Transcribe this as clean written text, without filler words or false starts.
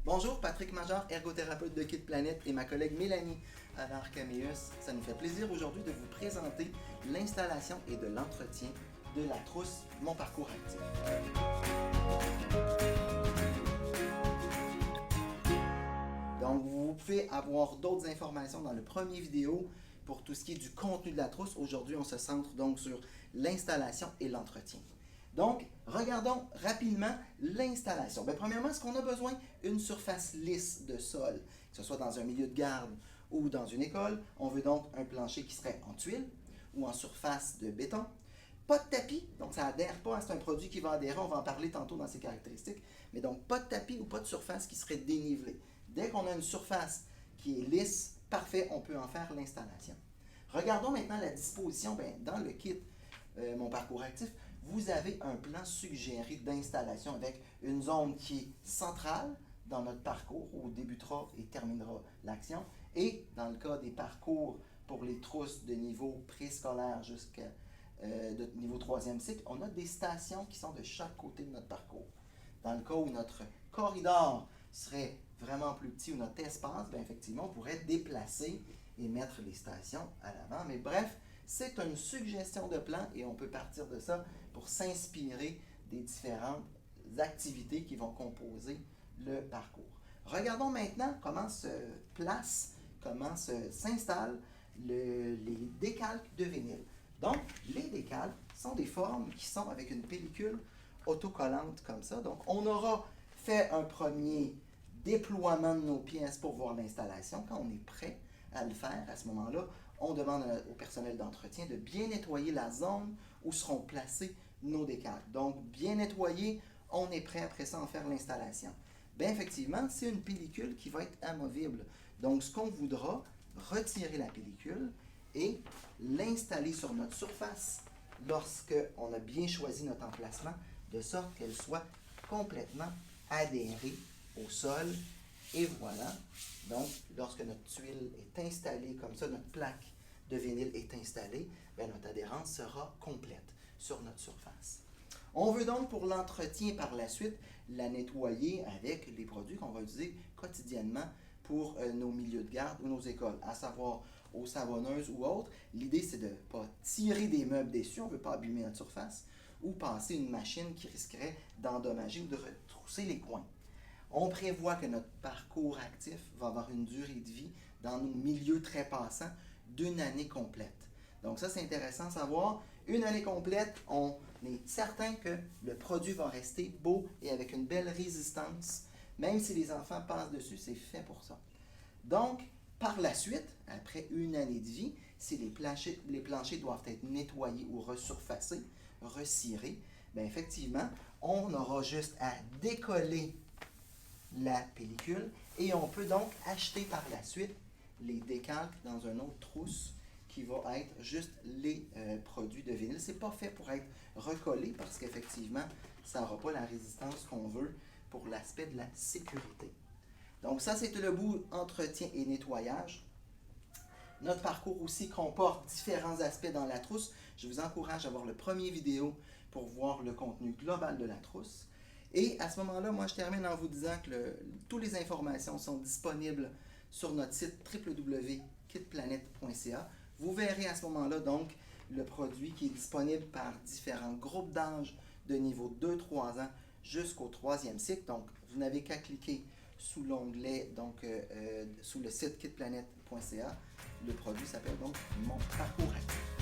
Bonjour, Patrick Major, ergothérapeute de Kit Planet et ma collègue Mélanie Allard-Caméus. Ça nous fait plaisir aujourd'hui de vous présenter l'installation et de l'entretien de la trousse Mon Parcours Actif. Donc, vous pouvez avoir d'autres informations dans le premier vidéo pour tout ce qui est du contenu de la trousse. Aujourd'hui, on se centre donc sur l'installation et l'entretien. Donc, regardons rapidement l'installation. Premièrement, est-ce qu'on a besoin d'une surface lisse de sol, que ce soit dans un milieu de garde ou dans une école? On veut donc un plancher qui serait en tuile ou en surface de béton. Pas de tapis, donc ça n'adhère pas, c'est un produit qui va adhérer, on va en parler tantôt dans ses caractéristiques, mais donc pas de tapis ou pas de surface qui serait dénivelée. Dès qu'on a une surface qui est lisse, parfait, on peut en faire l'installation. Regardons maintenant la disposition. Dans le kit Mon Parcours Actif, vous avez un plan suggéré d'installation avec une zone qui est centrale dans notre parcours où débutera et terminera l'action. Et dans le cas des parcours pour les trousses de niveau préscolaire jusqu'à niveau 3e cycle, on a des stations qui sont de chaque côté de notre parcours. Dans le cas où notre corridor serait vraiment plus petit ou notre espace, effectivement, on pourrait déplacer et mettre les stations à l'avant. Mais bref, c'est une suggestion de plan et on peut partir de ça pour s'inspirer des différentes activités qui vont composer le parcours. Regardons maintenant comment se placent, comment s'installent les décalques de vinyle. Donc, les décalques sont des formes qui sont avec une pellicule autocollante comme ça. Donc, on aura fait un premier déploiement de nos pièces pour voir l'installation. Quand on est prêt à le faire, à ce moment-là, on demande au personnel d'entretien de bien nettoyer la zone où seront placés nos décalques. Donc, bien nettoyer, on est prêt après ça à en faire l'installation. Effectivement, c'est une pellicule qui va être amovible. Donc, ce qu'on voudra, retirer la pellicule et l'installer sur notre surface lorsqu'on a bien choisi notre emplacement, de sorte qu'elle soit complètement adhérée au sol. Et voilà, donc lorsque notre tuile est installée comme ça, notre plaque de vinyle est installée, notre adhérence sera complète sur notre surface. On veut donc pour l'entretien par la suite la nettoyer avec les produits qu'on va utiliser quotidiennement pour nos milieux de garde ou nos écoles, à savoir aux savonneuses ou autres. L'idée, c'est de ne pas tirer des meubles dessus, on ne veut pas abîmer notre surface, ou passer une machine qui risquerait d'endommager ou de retrousser les coins. On prévoit que notre parcours actif va avoir une durée de vie dans nos milieux trépassants d'1 année complète. Donc ça, c'est intéressant à savoir. 1 année complète, on est certain que le produit va rester beau et avec une belle résistance. Même si les enfants passent dessus, c'est fait pour ça. Donc, par la suite, après 1 année de vie, si les planchers doivent être nettoyés ou resurfacés, recirés, effectivement, on aura juste à décoller la pellicule et on peut donc acheter par la suite les décalques dans une autre trousse qui va être juste les produits de vinyle. Ce n'est pas fait pour être recollé parce qu'effectivement, ça n'aura pas la résistance qu'on veut pour l'aspect de la sécurité. Donc ça, c'est le bout entretien et nettoyage. Notre parcours aussi comporte différents aspects dans la trousse. Je vous encourage à voir le premier vidéo pour voir le contenu global de la trousse. Et à ce moment-là, moi, je termine en vous disant que toutes les informations sont disponibles sur notre site www.kitplanet.ca. Vous verrez à ce moment-là, donc, le produit qui est disponible par différents groupes d'âge de niveau 2-3 ans jusqu'au 3e cycle. Donc, vous n'avez qu'à cliquer sous l'onglet, sous le site kitplanet.ca. Le produit s'appelle donc Mon Parcours Actif.